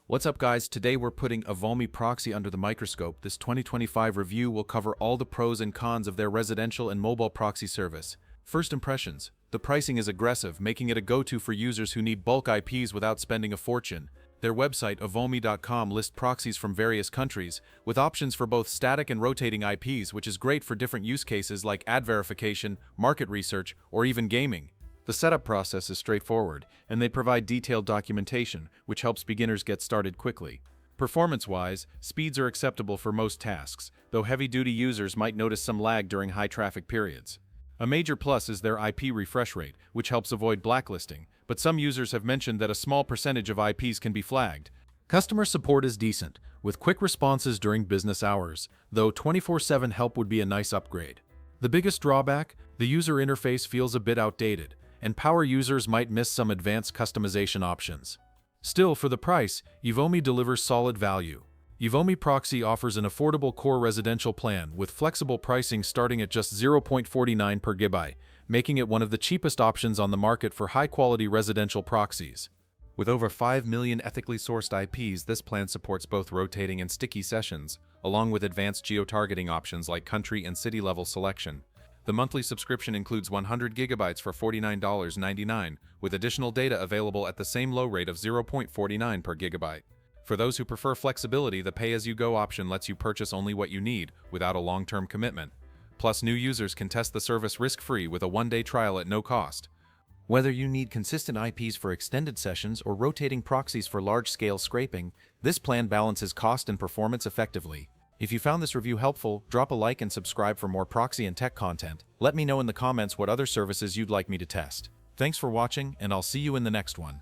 What's up guys, today we're putting Evomi Proxy under the microscope. This 2025 review will cover all the pros and cons of their residential and mobile proxy service. First impressions. The pricing is aggressive, making it a go-to for users who need bulk IPs without spending a fortune. Their website, evomi.com, lists proxies from various countries, with options for both static and rotating IPs, which is great for different use cases like ad verification, market research, or even gaming. The setup process is straightforward, and they provide detailed documentation, which helps beginners get started quickly. Performance-wise, speeds are acceptable for most tasks, though heavy-duty users might notice some lag during high-traffic periods. A major plus is their IP refresh rate, which helps avoid blacklisting, but some users have mentioned that a small percentage of IPs can be flagged. Customer support is decent, with quick responses during business hours, though 24/7 help would be a nice upgrade. The biggest drawback? The user interface feels a bit outdated, and power users might miss some advanced customization options. Still, for the price, Evomi delivers solid value. Evomi Proxy offers an affordable core residential plan with flexible pricing starting at just 0.49 per GB, making it one of the cheapest options on the market for high-quality residential proxies. With over 5 million ethically sourced IPs, this plan supports both rotating and sticky sessions, along with advanced geo-targeting options like country and city-level selection. The monthly subscription includes 100 GB for $49.99, with additional data available at the same low rate of 0.49 per GB. For those who prefer flexibility, the pay-as-you-go option lets you purchase only what you need, without a long-term commitment. Plus, new users can test the service risk-free with a one-day trial at no cost. Whether you need consistent IPs for extended sessions or rotating proxies for large-scale scraping, this plan balances cost and performance effectively. If you found this review helpful, drop a like and subscribe for more proxy and tech content. Let me know in the comments what other services you'd like me to test. Thanks for watching, and I'll see you in the next one.